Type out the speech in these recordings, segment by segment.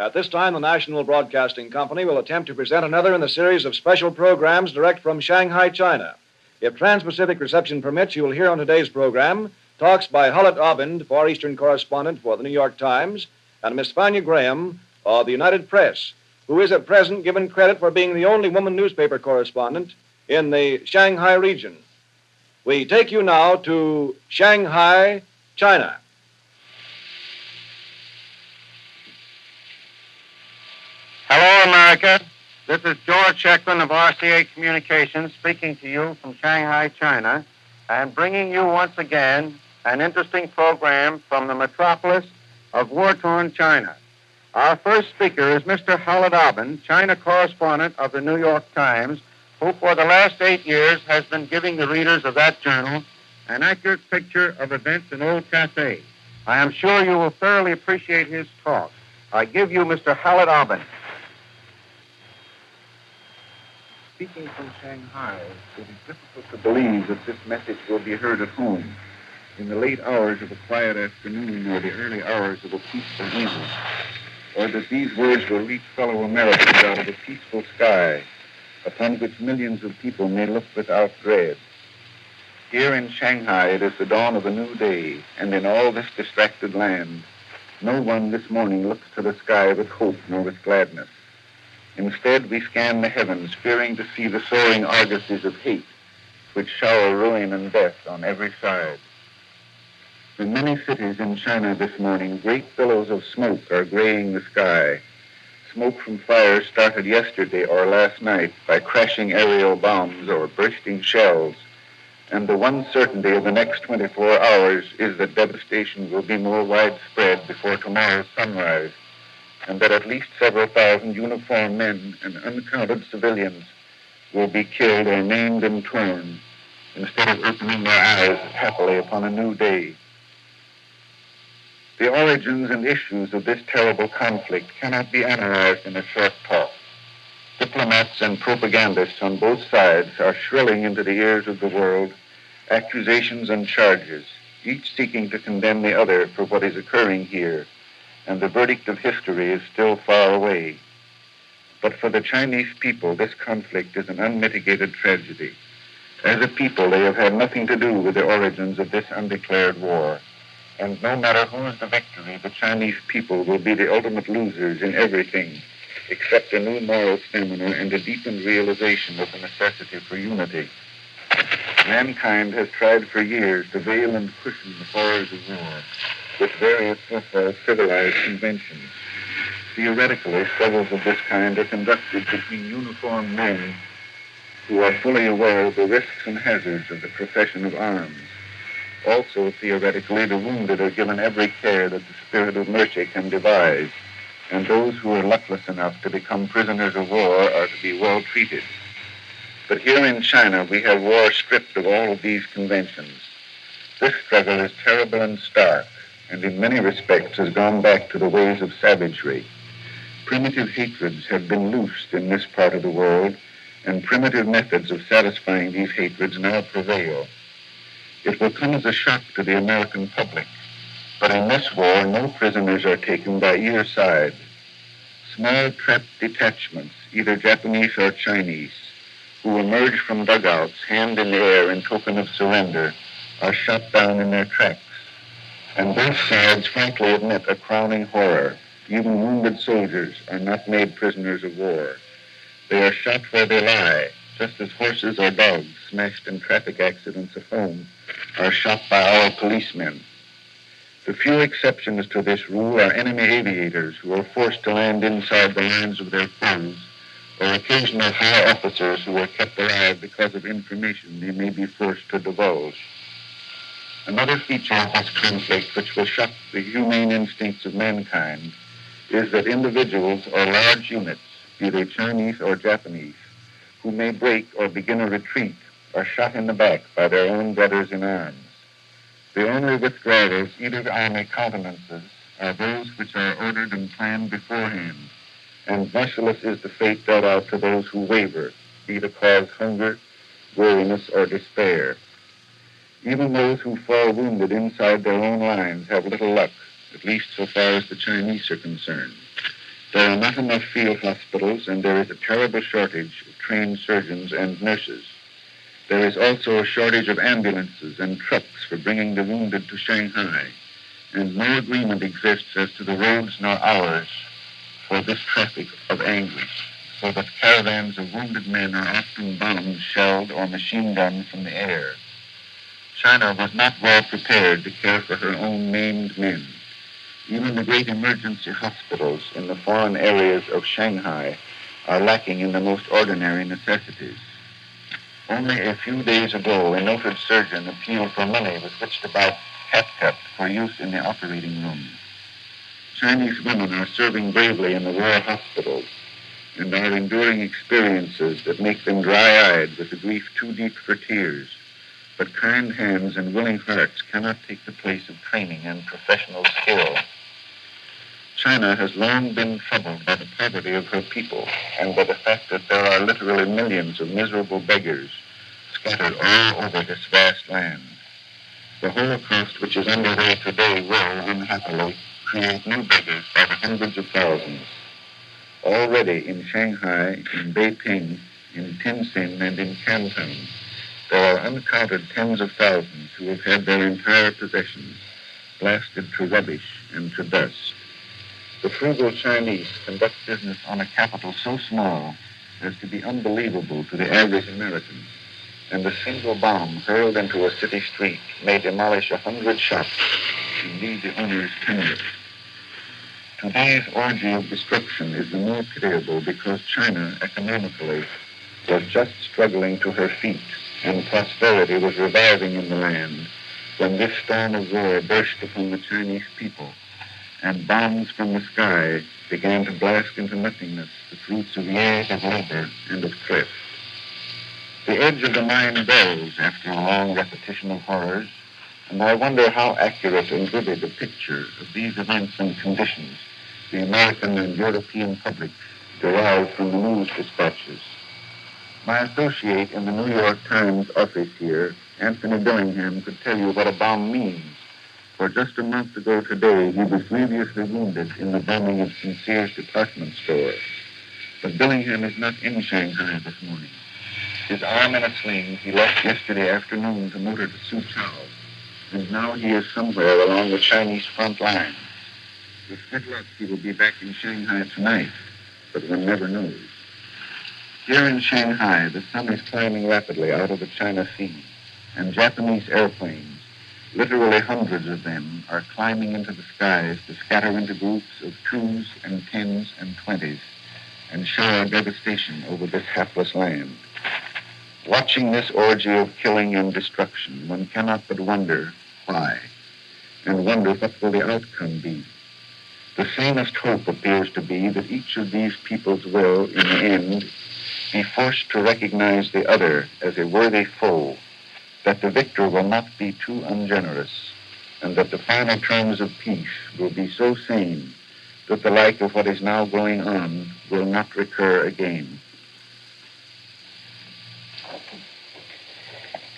At this time, the National Broadcasting Company will attempt to present another in the series of special programs direct from Shanghai, China. If Trans-Pacific reception permits, you will hear on today's program talks by Hullet Obind, Far Eastern correspondent for the New York Times, and Miss Fania Graham of the United Press, who is at present given credit for being the only woman newspaper correspondent in the Shanghai region. We take you now to Shanghai, China. Hello, America. This is George Sheckman of RCA Communications speaking to you from Shanghai, China, and bringing you once again an interesting program from the metropolis of war-torn China. Our first speaker is Mr. Hullet Obind, China correspondent of the New York Times, who for the last 8 years has been giving the readers of that journal an accurate picture of events in Old Cathay. I am sure you will thoroughly appreciate his talk. I give you Mr. Hullet Obind. Speaking from Shanghai, it is difficult to believe that this message will be heard at home in the late hours of a quiet afternoon or the early hours of a peaceful evening, or that these words will reach fellow Americans out of a peaceful sky upon which millions of people may look without dread. Here in Shanghai, it is the dawn of a new day, and in all this distracted land, no one this morning looks to the sky with hope nor with gladness. Instead, we scan the heavens, fearing to see the soaring argosies of hate, which shower ruin and death on every side. In many cities in China this morning, great billows of smoke are graying the sky. Smoke from fires started yesterday or last night by crashing aerial bombs or bursting shells. And the one certainty of the next 24 hours is that devastation will be more widespread before tomorrow's sunrise, and that at least several thousand uniformed men and uncounted civilians will be killed or maimed and torn instead of opening their eyes happily upon a new day. The origins and issues of this terrible conflict cannot be analyzed in a short talk. Diplomats and propagandists on both sides are shrilling into the ears of the world accusations and charges, each seeking to condemn the other for what is occurring here, and the verdict of history is still far away. But for the Chinese people, this conflict is an unmitigated tragedy. As a people, they have had nothing to do with the origins of this undeclared war. And no matter who is the victory, the Chinese people will be the ultimate losers in everything, except a new moral stamina and a deepened realization of the necessity for unity. Mankind has tried for years to veil and cushion the horrors of war with various so-called civilized conventions. Theoretically, struggles of this kind are conducted between uniformed men who are fully aware of the risks and hazards of the profession of arms. Also, theoretically, the wounded are given every care that the spirit of mercy can devise, and those who are luckless enough to become prisoners of war are to be well treated. But here in China, we have war stripped of all of these conventions. This struggle is terrible and stark, and in many respects has gone back to the ways of savagery. Primitive hatreds have been loosed in this part of the world, and primitive methods of satisfying these hatreds now prevail. It will come as a shock to the American public, but in this war, no prisoners are taken by either side. Small trapped detachments, either Japanese or Chinese, who emerge from dugouts, hand in the air in token of surrender, are shot down in their tracks. And both sides frankly admit a crowning horror. Even wounded soldiers are not made prisoners of war. They are shot where they lie, just as horses or dogs smashed in traffic accidents at home are shot by our policemen. The few exceptions to this rule are enemy aviators who are forced to land inside the lines of their foes, or occasional high officers who are kept alive because of information they may be forced to divulge. Another feature of this conflict which will shock the humane instincts of mankind is that individuals or large units, be they Chinese or Japanese, who may break or begin a retreat, are shot in the back by their own brothers in arms. The only withdrawals either army countenances are those which are ordered and planned beforehand, and merciless is the fate dealt out to those who waver, be the cause hunger, weariness, or despair. Even those who fall wounded inside their own lines have little luck, at least so far as the Chinese are concerned. There are not enough field hospitals, and there is a terrible shortage of trained surgeons and nurses. There is also a shortage of ambulances and trucks for bringing the wounded to Shanghai, and no agreement exists as to the roads nor hours for this traffic of anguish, so that caravans of wounded men are often bombed, shelled, or machine gunned from the air. China was not well prepared to care for her own maimed men. Even the great emergency hospitals in the foreign areas of Shanghai are lacking in the most ordinary necessities. Only a few days ago, a noted surgeon appealed for money with which to buy catgut for use in the operating room. Chinese women are serving bravely in the war hospitals and are enduring experiences that make them dry-eyed with a grief too deep for tears. But kind hands and willing hearts cannot take the place of training and professional skill. China has long been troubled by the poverty of her people and by the fact that there are literally millions of miserable beggars scattered all over this vast land. The Holocaust which is underway today will, unhappily, create new beggars by the hundreds of thousands. Already in Shanghai, in Beiping, in Tientsin, and in Canton, there are uncounted tens of thousands who have had their entire possessions blasted to rubbish and to dust. The frugal Chinese conduct business on a capital so small as to be unbelievable to the average American, and a single bomb hurled into a city street may demolish 100 shops and leave the owners penniless. Today's orgy of destruction is the more pitiable because China, economically, was just struggling to her feet, and prosperity was reviving in the land when this storm of war burst upon the Chinese people, and bombs from the sky began to blast into nothingness the fruits of years of labor and of thrift. The edge of the mind dulls after a long repetition of horrors, and I wonder how accurate and vivid a picture of these events and conditions the American and European public derive from the news dispatches. My associate in the New York Times office here, Anthony Billingham, could tell you what a bomb means. For just a month ago today, he was grievously wounded in the bombing of Sincere's department store. But Billingham is not in Shanghai this morning. His arm in a sling, he left yesterday afternoon to motor to Suzhou, and now he is somewhere along the Chinese front line. With good luck, he will be back in Shanghai tonight, but one never knows. Here in Shanghai, the sun is climbing rapidly out of the China Sea, and Japanese airplanes, literally hundreds of them, are climbing into the skies to scatter into groups of 2s and 10s and 20s and shower devastation over this hapless land. Watching this orgy of killing and destruction, one cannot but wonder why, and wonder what will the outcome be. The sanest hope appears to be that each of these peoples will, in the end, be forced to recognize the other as a worthy foe, that the victor will not be too ungenerous, and that the final terms of peace will be so sane that the like of what is now going on will not recur again.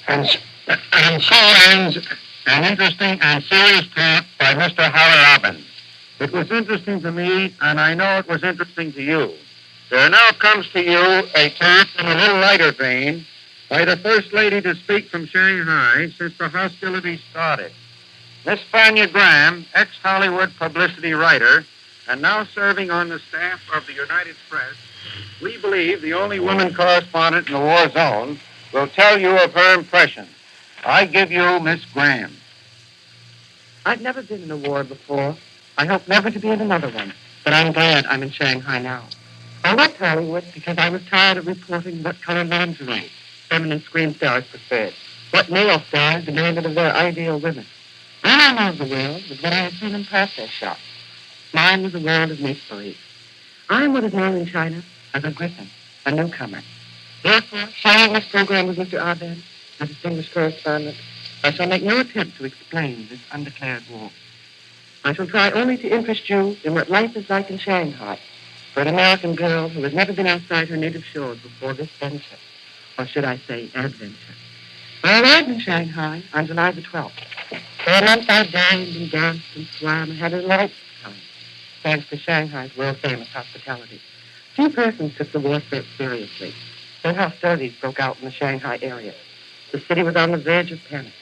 And so ends an interesting and serious talk by Mr. Howard Robbins. It was interesting to me, and I know it was interesting to you. There now comes to you a talk in a little lighter vein by the First Lady to speak from Shanghai since the hostilities started. Miss Fania Graham, ex-Hollywood publicity writer, and now serving on the staff of the United Press, we believe the only woman correspondent in the war zone, will tell you of her impressions. I give you Miss Graham. I've never been in a war before. I hope never to be in another one. But I'm glad I'm in Shanghai now. I left Hollywood because I was tired of reporting what color lingerie feminine screen stars preferred, what male stars demanded of their ideal women. All I know of the world was what I had seen in process shops. Mine was a world of make-believe. I am what is known in China as a griffin, a newcomer. Therefore, sharing this program with Mr. Arben, a distinguished correspondent, I shall make no attempt to explain this undeclared war. I shall try only to interest you in what life is like in Shanghai for an American girl who has never been outside her native shores before this venture, or should I say adventure. I arrived in Shanghai on July the 12th. For a month I dined and danced and swam and had a delightful time. thanks to Shanghai's world-famous hospitality. Few persons took the war threat seriously. Then hostilities broke out in the Shanghai area. The city was on the verge of panic.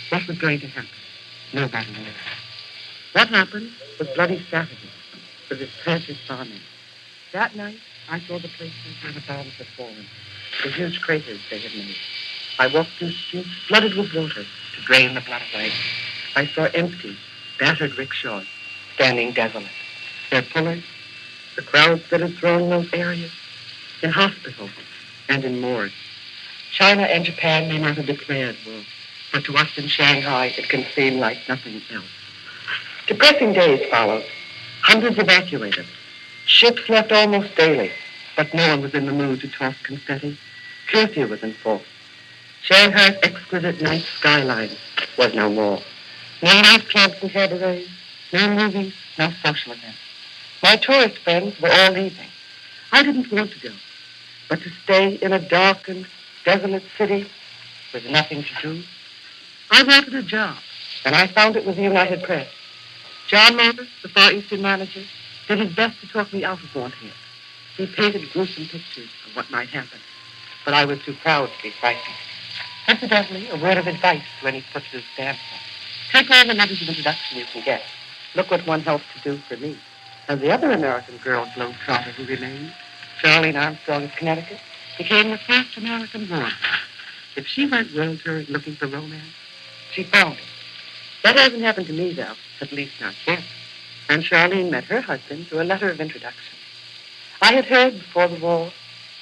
What was going to happen? Nobody knew. What happened was bloody Saturday for this precious bombing. That night, I saw the places where the bombs had fallen, the huge craters they had made. I walked through streets flooded with water to drain the blood away. I saw empty, battered rickshaws standing desolate. Their pullers, the crowds that had thrown those areas, in hospitals and in morgues. China and Japan may not have declared war, but to us in Shanghai it can seem like nothing else. Depressing days followed. Hundreds evacuated. Ships left almost daily, but no one was in the mood to toss confetti. Curfew was enforced. Shanghai's exquisite night skyline was no more. No nightclubs and cabarets, no movies, no social events. My tourist friends were all leaving. I didn't want to go, but to stay in a darkened, desolate city with nothing to do. I wanted a job, and I found it with the United Press. John Morris, the Far Eastern manager, did his best to talk me out of wanting it. He painted gruesome pictures of what might happen, but I was too proud to be frightened. Incidentally, a word of advice to any footloose dancer. Take all the letters of introduction you can get. Look what one helped to do for me. And the other American girl globetrotter who remained, Charlene Armstrong of Connecticut, became the first American war star. If she went world touring looking for romance, she found it. That hasn't happened to me, though, at least not yet. And Charlene met her husband through a letter of introduction. I had heard before the war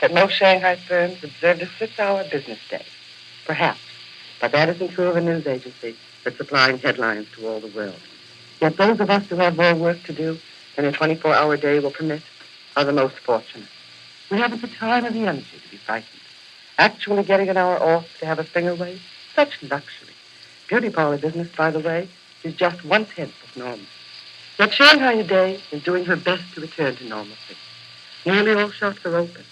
that most Shanghai firms observed a 6-hour business day. Perhaps, but that isn't true of a news agency that's supplying headlines to all the world. Yet those of us who have more work to do than a 24-hour day will permit are the most fortunate. We haven't the time or the energy to be frightened. Actually getting an hour off to have a finger wave, such luxury. Beauty parlor business, by the way, is just 1/10 of normal. Yet Shanghai today is doing her best to return to normalcy. Nearly all shops are open.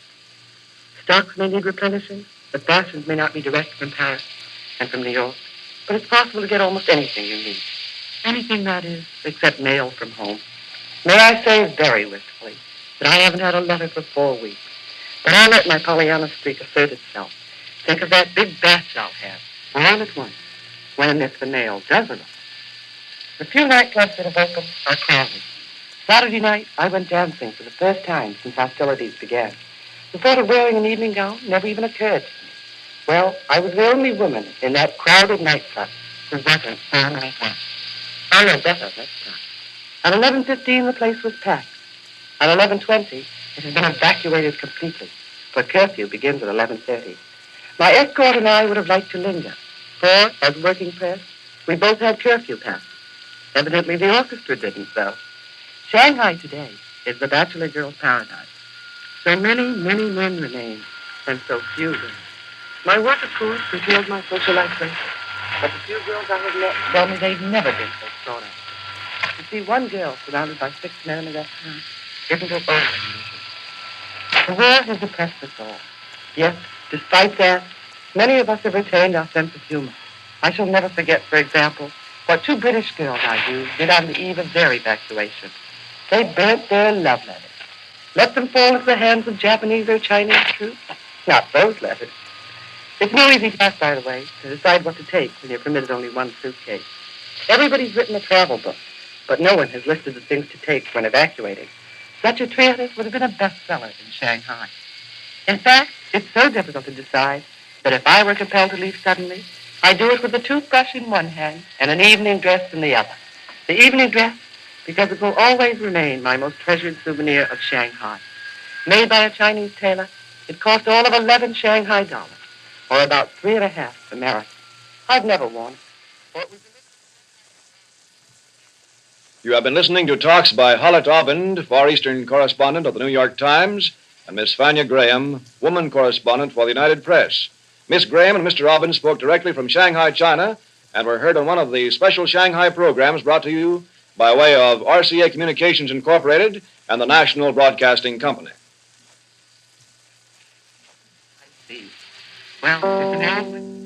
Stocks may need replenishing, but fashions may not be direct from Paris and from New York. But it's possible to get almost anything you need. Anything, that is, except mail from home. May I say very wistfully that I haven't had a letter for 4 weeks. But I'll let my Pollyanna streak assert itself. Think of that big batch I'll have, all at once, when and if the mail does arrive. The few nightclubs that have opened are crowded. Saturday night, I went dancing for the first time since hostilities began. The thought of wearing an evening gown never even occurred to me. Well, I was the only woman in that crowded nightclub who wasn't firmly dressed. I know better next time. At 11:15, the place was packed. At 11:20, it had been evacuated completely, for curfew begins at 11:30. My escort and I would have liked to linger, for, as working press, we both had curfew passes. Evidently, the orchestra didn't, though. Shanghai today is the bachelor girl's paradise. So many, many men remain, and so few women. My work, of course, reveals my social isolation, but the few girls I have met tell me they've never been so thrown out. To see one girl surrounded by 6 men in a restaurant isn't it overly? The war has depressed us all. Yet, despite that, many of us have retained our sense of humor. I shall never forget, for example, what 2 British girls I knew did on the eve of their evacuation. They burnt their love letters. Let them fall into the hands of Japanese or Chinese troops? Not those letters. It's no easy task, by the way, to decide what to take when you're permitted only one suitcase. Everybody's written a travel book, but no one has listed the things to take when evacuating. Such a treatise would have been a bestseller in Shanghai. In fact, it's so difficult to decide that if I were compelled to leave suddenly, I'd do it with a toothbrush in one hand and an evening dress in the other. The evening dress, because it will always remain my most treasured souvenir of Shanghai. Made by a Chinese tailor, it cost all of 11 Shanghai dollars, or about 3.5 American. I've never worn it. You have been listening to talks by Hollitt Obind, Far Eastern correspondent of the New York Times, and Miss Fania Graham, woman correspondent for the United Press. Miss Graham and Mr. Obind spoke directly from Shanghai, China, and were heard on one of the special Shanghai programs brought to you by way of RCA Communications Incorporated and the National Broadcasting Company. I see. Well, Mr. Alvin,